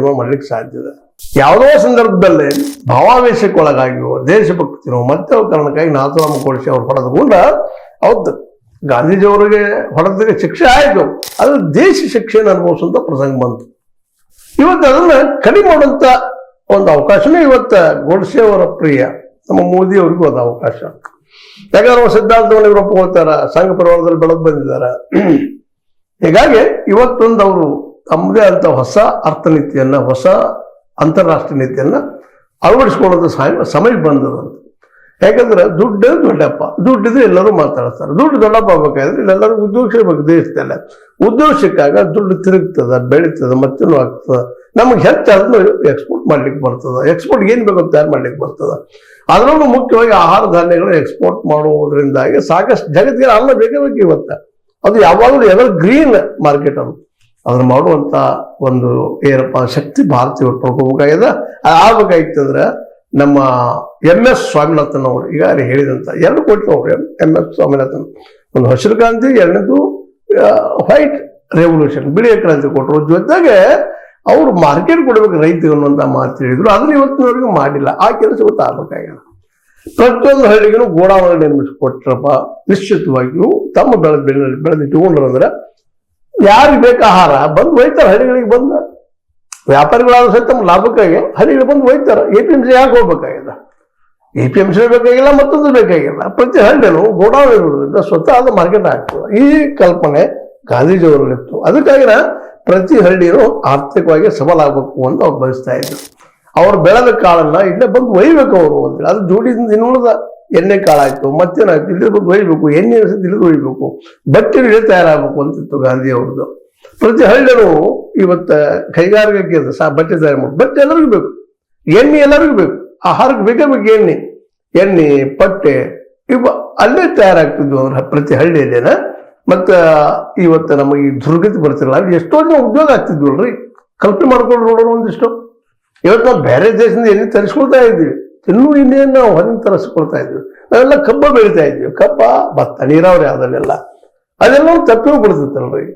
ಮಾಡ್ಲಿಕ್ಕೆ ಸಾಧ್ಯ ಇದೆ. ಯಾವುದೋ ಸಂದರ್ಭದಲ್ಲಿ ಭಾವಾವೇಶಕ್ಕೊಳಗಾಗಿಯೋ ದೇಶಭಕ್ತಿನೋ ಮತ್ತೆ ಕಾರಣಕ್ಕಾಗಿ ನಾಥರಾಮ ಗೋಡ್ಸೆ ಅವ್ರು ಹೊಡೆದುಕೊಂಡ ಹೌದು ಗಾಂಧೀಜಿಯವರಿಗೆ ಹೊಡೆದಕ್ಕೆ ಶಿಕ್ಷೆ ಆಯಿತು, ಅದು ದೇಶ ಶಿಕ್ಷೆಯನ್ನು ಅನುಭವಿಸುವಂತ ಪ್ರಸಂಗ ಬಂತು. ಇವತ್ತು ಅದನ್ನ ಕಡಿಮೆ ಮಾಡುವಂತ ಒಂದು ಅವಕಾಶನೇ ಇವತ್ತ ಗೋಡ್ಸೆ ಅವರ ಪ್ರಿಯ ನಮ್ಮ ಮೋದಿ ಅವ್ರಿಗೂ ಒಂದು ಅವಕಾಶ. ಯಾಕಂದ್ರೆ ಅವ್ರ ಸಿದ್ಧಾಂತವನ್ನು ಇವರು ಒಪ್ಪಿಕೊಳ್ತಾರ, ಸಂಘ ಪರಿವಾರದಲ್ಲಿ ಬೆಳೆದು ಬಂದಿದ್ದಾರ. ಹೀಗಾಗಿ ಇವತ್ತೊಂದು ಅವರು ತಮ್ಮದೇ ಅಂತ ಹೊಸ ಅರ್ಥನೀತಿಯನ್ನ, ಹೊಸ ಅಂತಾರಾಷ್ಟ್ರೀಯ ನೀತಿಯನ್ನ ಅಳವಡಿಸ್ಕೊಳ್ಳೋದು ಸಮಯ ಬಂದದಂತ. ಯಾಕಂದ್ರೆ ದುಡ್ಡು ದೊಡ್ಡಪ್ಪ, ದುಡ್ಡಿದ್ರೆ ಎಲ್ಲರೂ ಮಾತಾಡ್ತಾರೆ. ದುಡ್ಡು ದೊಡ್ಡಪ್ಪ ಆಗ್ಬೇಕಾದ್ರೆ ಇಲ್ಲೆಲ್ಲರೂ ಉದ್ಯೋಗ ಸಿಗಬೇಕು. ದೇಶದಲ್ಲ ಉದ್ಯೋಗ ಸಿಕ್ಕಾಗ ದುಡ್ಡು ತಿರುಗ್ತದ, ಬೆಳೀತದ, ಮತ್ತೇನು ಆಗ್ತದ. ನಮ್ಗೆ ಹೆಚ್ಚಾದ್ರೂ ಎಕ್ಸ್ಪೋರ್ಟ್ ಮಾಡ್ಲಿಕ್ಕೆ ಬರ್ತದ. ಎಕ್ಸ್ಪೋರ್ಟ್ ಏನ್ ಬೇಕು ತಯಾರು ಮಾಡ್ಲಿಕ್ಕೆ ಬರ್ತದ. ಅದರಲ್ಲೂ ಮುಖ್ಯವಾಗಿ ಆಹಾರ ಧಾನ್ಯಗಳು ಎಕ್ಸ್ಪೋರ್ಟ್ ಮಾಡುವುದರಿಂದಾಗಿ ಸಾಕಷ್ಟು ಜಗತ್ತಿಗೆ ಅನ್ನ ಬೇಕೇ ಬೇಕು ಇವತ್ತ. ಅದು ಯಾವಾಗಲೂ ಎವರ್ ಗ್ರೀನ್ ಮಾರ್ಕೆಟ್ ಅದು. ಅದನ್ನ ಮಾಡುವಂತ ಒಂದು ಏನಪ್ಪ ಶಕ್ತಿ ಭಾರತೀಯರು ಪಡ್ಕೋಬೇಕಾಗಿದೆ. ಆಗ್ಬೇಕಾಗಿತ್ತಂದ್ರೆ ನಮ್ಮ MS ಸ್ವಾಮಿನಾಥನ್ ಅವರು ಈಗಾಗಲೇ ಹೇಳಿದಂತ 2 ಕೋಟಿ ಅವರು MS ಸ್ವಾಮಿನಾಥನ್, ಒಂದು ಹಸಿರು ಕ್ರಾಂತಿ, ಎರಡನೇದು ವೈಟ್ ರೆವಲ್ಯೂಷನ್, ಬಿಳಿಯ ಕ್ರಾಂತಿ ಕೊಟ್ಟರು. ಜೊತೆಗೆ ಅವರು ಮಾರ್ಕೆಟ್ ಕೊಡ್ಬೇಕು ರೈತರು ಅನ್ನುವಂತ ಮಾತು ಹೇಳಿದ್ರು. ಅದನ್ನ ಇವತ್ತಿನವರೆಗೂ ಮಾಡಿಲ್ಲ. ಆ ಕೆಲಸ ಇವತ್ತು ಆಗ್ಬೇಕಾಗ್ಯದ. ಪ್ರತಿಯೊಂದು ಹಳ್ಳಿಗೂ ಗೋಡಾವಣೆ ನಿರ್ಮಿಸಿಕೊಟ್ರಪ್ಪ ನಿಶ್ಚಿತವಾಗಿಯೂ ತಮ್ಮ ಬೆಳೆದಿಟ್ಟುಕೊಂಡ್ರಂದ್ರೆ ಯಾರಿಗೆ ಬೇಕು ಆಹಾರ ಬಂದು ಒಯ್ತಾರೆ. ಹಳ್ಳಿಗಳಿಗೆ ಬಂದ ವ್ಯಾಪಾರಿಗಳಾದ್ರೂ ಸಹಿತ ತಮ್ಮ ಲಾಭಕ್ಕಾಗಿ ಹಳ್ಳಿಗಳಿಗೆ ಬಂದು ಒಯ್ತಾರೆ. APMC ಯಾಕೆ ಹೋಗ್ಬೇಕಾಗಿದೆ? APMC ಬೇಕಾಗಿಲ್ಲ, ಮತ್ತೊಂದು ಬೇಕಾಗಿಲ್ಲ. ಪ್ರತಿ ಹಳ್ಳಿನೂ ಗೋಡಾವಣೆ ಇರೋದ್ರಿಂದ ಸ್ವತಃ ಅದು ಮಾರ್ಕೆಟ್ ಆಗ್ತದೆ. ಈ ಕಲ್ಪನೆ ಗಾಂಧೀಜಿಯವರಲ್ಲಿತ್ತು. ಅದಕ್ಕಾಗಿ ಪ್ರತಿ ಹಳ್ಳಿನೂ ಆರ್ಥಿಕವಾಗಿ ಸಬಲ ಆಗ್ಬೇಕು ಅಂತ ಅವ್ರು ಬಯಸ್ತಾ ಇದ್ರು. ಅವ್ರು ಬೆಳೆದ ಕಾಳನ್ನ ಇಲ್ಲೇ ಬಂದು ಒಯ್ಬೇಕು ಅವರು ಅಂತ. ಅದು ಜೋಡಿದಿಂದ ಇನ್ನುಳಿದ ಎಣ್ಣೆ ಕಾಳಾಯ್ತು, ಮತ್ತೇನಾಯ್ತು, ಇಲ್ಲಿ ಬಂದು ಒಯ್ಬೇಕು, ಎಣ್ಣೆ ಇಳಿದು ಒಯ್ಬೇಕು, ಬಟ್ಟೆ ಇಳಿ ತಯಾರಾಗಬೇಕು ಅಂತಿತ್ತು ಗಾಂಧಿ ಅವ್ರದ್ದು. ಪ್ರತಿ ಹಳ್ಳಿನೂ ಇವತ್ತ ಕೈಗಾರಿಕೆ ಬಟ್ಟೆ ತಯಾರು ಮಾಡಿ, ಬಟ್ಟೆ ಎಲ್ಲರಿಗೂ ಬೇಕು, ಎಣ್ಣೆ ಎಲ್ಲರಿಗೂ ಬೇಕು, ಆಹಾರಕ್ಕೆ ಬೇಕೇ ಬೇಕು ಎಣ್ಣೆ ಪಟ್ಟೆ ಇವ ಅಲ್ಲೇ ತಯಾರಾಗ್ತಿದ್ವು ಅವ್ರ ಪ್ರತಿ ಹಳ್ಳಿಯಲ್ಲೇನ. ಮತ್ತ ಇವತ್ತು ನಮಗೆ ಈ ದುರ್ಗತಿ ಬರ್ತಿರಲ್ಲ, ಅಲ್ಲಿ ಎಷ್ಟೋ ಜನ ಉದ್ಯೋಗ ಆಗ್ತಿದ್ವಲ್ರಿ. ಕಲ್ಪನೆ ಮಾಡ್ಕೊಂಡು ನೋಡೋಣ ಒಂದಿಷ್ಟು. ಇವತ್ತು ನಾವು ಬೇರೆ ದೇಶದಿಂದ ಎಣ್ಣೆ ತರಿಸ್ಕೊಳ್ತಾ ಇದ್ವಿ, ಇನ್ನೂ ಇನ್ನೇನು ನಾವು ಹೊರಗೆ ತರಿಸ್ಕೊಳ್ತಾ ಇದ್ವಿ. ನಾವೆಲ್ಲ ಕಬ್ಬ ಬೆಳಿತಾ ಇದ್ವಿ, ಕಬ್ಬ ಭತ್ತ ನೀರಾವರಿ ಅದಲ್ಲೆಲ್ಲ ಅದೆಲ್ಲ ತಪ್ಪಿ ಬಿಡ್ತೈತಲ್ರಿ.